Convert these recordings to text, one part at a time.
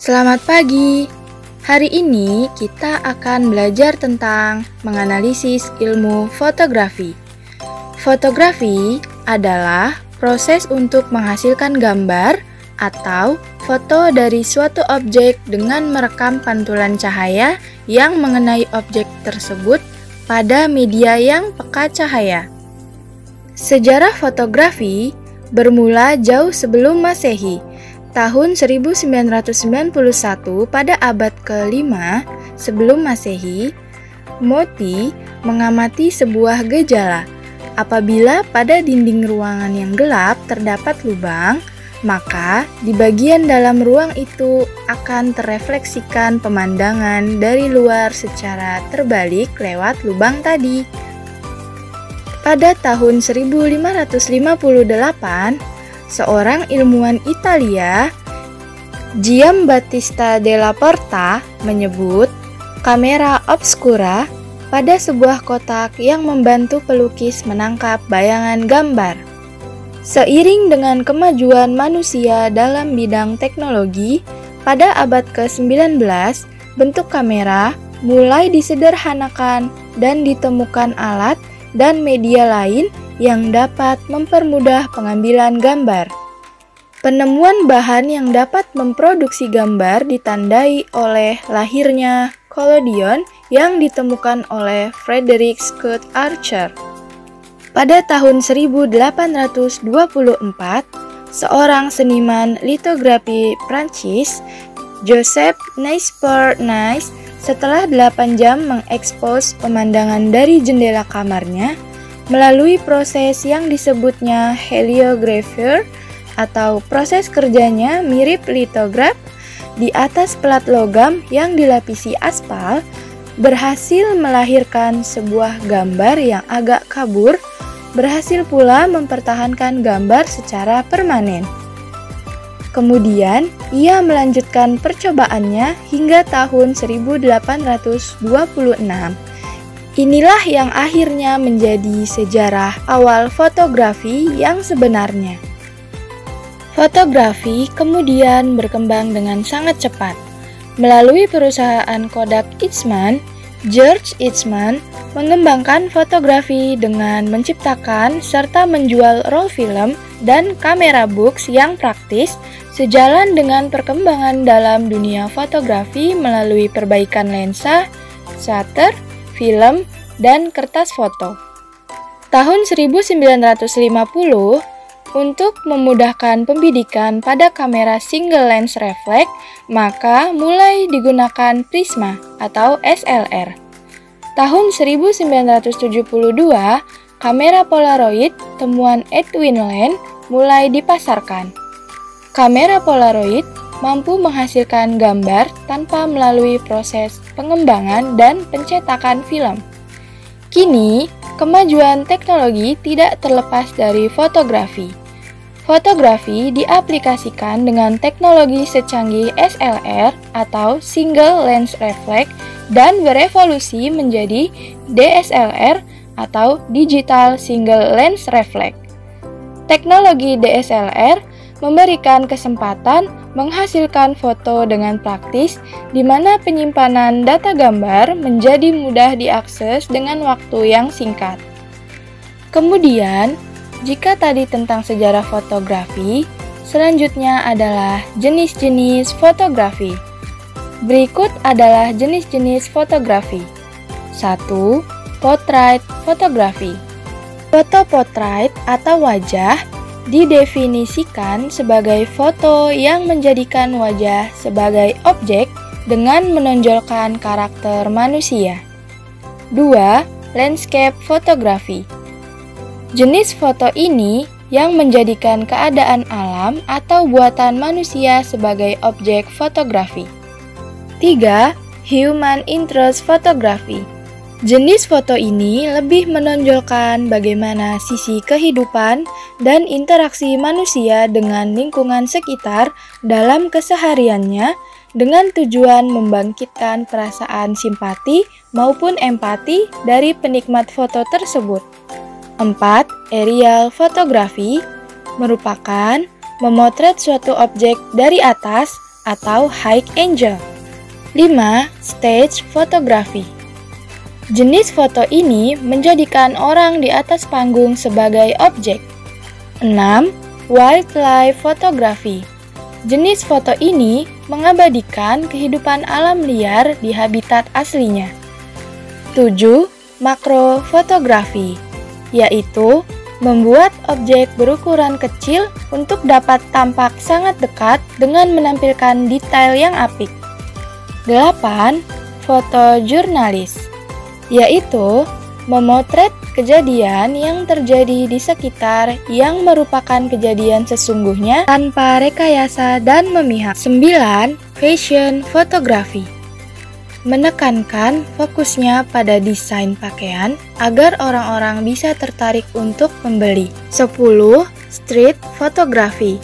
Selamat pagi. Hari ini kita akan belajar tentang menganalisis ilmu fotografi. Fotografi adalah proses untuk menghasilkan gambar atau foto dari suatu objek dengan merekam pantulan cahaya yang mengenai objek tersebut pada media yang peka cahaya. Sejarah fotografi bermula jauh sebelum Masehi. Tahun 1991 pada abad ke-5 sebelum Masehi, Moti mengamati sebuah gejala. Apabila pada dinding ruangan yang gelap terdapat lubang, maka di bagian dalam ruang itu akan terrefleksikan pemandangan dari luar secara terbalik lewat lubang tadi. Pada tahun 1558, seorang ilmuwan Italia, Giambattista della Porta, menyebut kamera obscura pada sebuah kotak yang membantu pelukis menangkap bayangan gambar. Seiring dengan kemajuan manusia dalam bidang teknologi, pada abad ke-19, bentuk kamera mulai disederhanakan dan ditemukan alat dan media lain yang dapat mempermudah pengambilan gambar. Penemuan bahan yang dapat memproduksi gambar ditandai oleh lahirnya collodion yang ditemukan oleh Frederick Scott Archer. Pada tahun 1824, seorang seniman litografi Prancis, Joseph Nice, setelah 8 jam mengekspos pemandangan dari jendela kamarnya, melalui proses yang disebutnya heliography atau proses kerjanya mirip litograf di atas plat logam yang dilapisi aspal, berhasil melahirkan sebuah gambar yang agak kabur, berhasil pula mempertahankan gambar secara permanen. Kemudian, ia melanjutkan percobaannya hingga tahun 1826. Inilah yang akhirnya menjadi sejarah awal fotografi yang sebenarnya. Fotografi kemudian berkembang dengan sangat cepat. Melalui perusahaan Kodak Eastman, George Eastman mengembangkan fotografi dengan menciptakan serta menjual roll film dan kamera box yang praktis, sejalan dengan perkembangan dalam dunia fotografi melalui perbaikan lensa, shutter, film, dan kertas foto. Tahun 1950, untuk memudahkan pembidikan pada kamera single lens reflex, maka mulai digunakan prisma atau SLR. Tahun 1972, kamera Polaroid temuan Edwin Land mulai dipasarkan. Kamera Polaroid mampu menghasilkan gambar tanpa melalui proses pengembangan dan pencetakan film. Kini, kemajuan teknologi tidak terlepas dari fotografi. Fotografi diaplikasikan dengan teknologi secanggih SLR atau Single Lens Reflex dan berevolusi menjadi DSLR atau Digital Single Lens Reflex. Teknologi DSLR memberikan kesempatan menghasilkan foto dengan praktis, di mana penyimpanan data gambar menjadi mudah diakses dengan waktu yang singkat. Kemudian, jika tadi tentang sejarah fotografi, selanjutnya adalah jenis-jenis fotografi. Berikut adalah jenis-jenis fotografi. 1. Portrait fotografi. Foto portrait atau wajah didefinisikan sebagai foto yang menjadikan wajah sebagai objek dengan menonjolkan karakter manusia. 2. Landscape fotografi. Jenis foto ini yang menjadikan keadaan alam atau buatan manusia sebagai objek fotografi. 3. Human interest fotografi. Jenis foto ini lebih menonjolkan bagaimana sisi kehidupan dan interaksi manusia dengan lingkungan sekitar dalam kesehariannya dengan tujuan membangkitkan perasaan simpati maupun empati dari penikmat foto tersebut. 4. Aerial fotografi merupakan memotret suatu objek dari atas atau high angle. 5. Stage fotografi. Jenis foto ini menjadikan orang di atas panggung sebagai objek. 6. Wildlife fotografi. Jenis foto ini mengabadikan kehidupan alam liar di habitat aslinya. 7. Makro fotografi, yaitu membuat objek berukuran kecil untuk dapat tampak sangat dekat dengan menampilkan detail yang apik. 8. Foto jurnalis, yaitu memotret kejadian yang terjadi di sekitar yang merupakan kejadian sesungguhnya tanpa rekayasa dan memihak. 9. Fashion fotografi, menekankan fokusnya pada desain pakaian agar orang-orang bisa tertarik untuk membeli. 10. Street fotografi,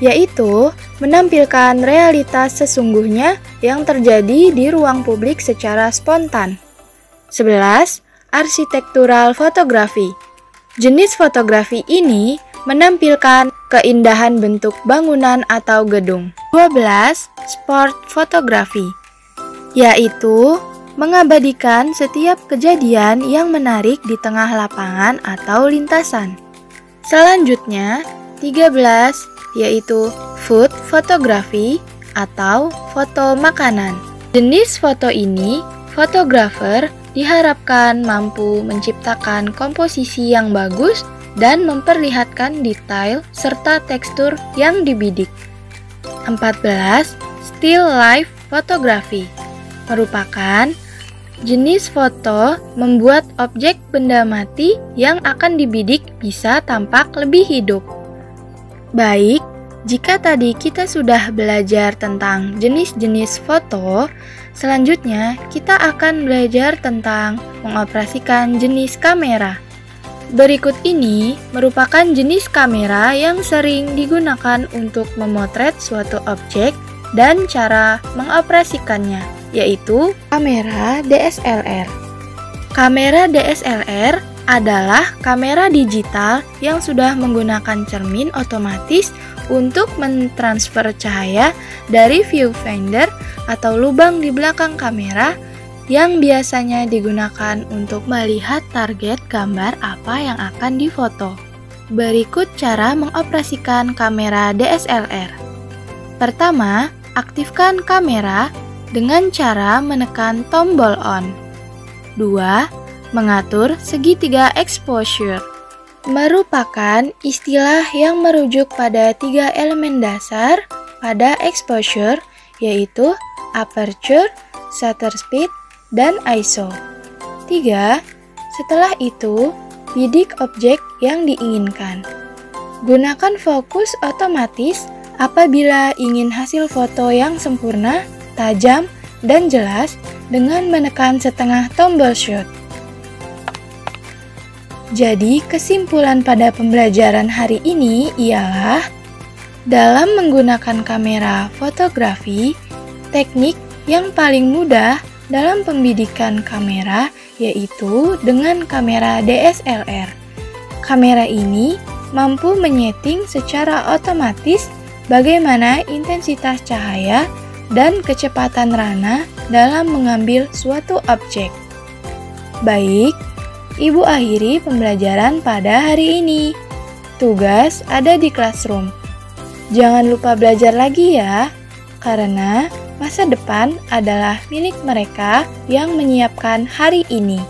yaitu menampilkan realitas sesungguhnya yang terjadi di ruang publik secara spontan. 11. Arsitektural fotografi. Jenis fotografi ini menampilkan keindahan bentuk bangunan atau gedung. 12. Sport fotografi, yaitu mengabadikan setiap kejadian yang menarik di tengah lapangan atau lintasan. Selanjutnya, 13, yaitu food fotografi atau foto makanan. Jenis foto ini, fotografer diharapkan mampu menciptakan komposisi yang bagus dan memperlihatkan detail serta tekstur yang dibidik. 14. Still life fotografi merupakan jenis foto membuat objek benda mati yang akan dibidik bisa tampak lebih hidup. Baik, jika tadi kita sudah belajar tentang jenis-jenis foto, selanjutnya kita akan belajar tentang mengoperasikan jenis kamera. Berikut ini merupakan jenis kamera yang sering digunakan untuk memotret suatu objek dan cara mengoperasikannya, yaitu kamera DSLR. Kamera DSLR adalah kamera digital yang sudah menggunakan cermin otomatis untuk mentransfer cahaya dari viewfinder atau lubang di belakang kamera yang biasanya digunakan untuk melihat target gambar apa yang akan difoto. Berikut cara mengoperasikan kamera DSLR. Pertama, aktifkan kamera dengan cara menekan tombol on. 2. Mengatur segitiga exposure. Merupakan istilah yang merujuk pada 3 elemen dasar pada exposure, yaitu aperture, shutter speed, dan ISO. 3. Setelah itu, bidik objek yang diinginkan. Gunakan fokus otomatis apabila ingin hasil foto yang sempurna, tajam, dan jelas dengan menekan setengah tombol shoot. Jadi, kesimpulan pada pembelajaran hari ini ialah dalam menggunakan kamera fotografi, teknik yang paling mudah dalam pembidikan kamera yaitu dengan kamera DSLR. Kamera ini mampu menyeting secara otomatis bagaimana intensitas cahaya dan kecepatan rana dalam mengambil suatu objek. Baik, Ibu akhiri pembelajaran pada hari ini. Tugas ada di classroom. Jangan lupa belajar lagi ya, karena Masa depan adalah milik mereka yang menyiapkan hari ini.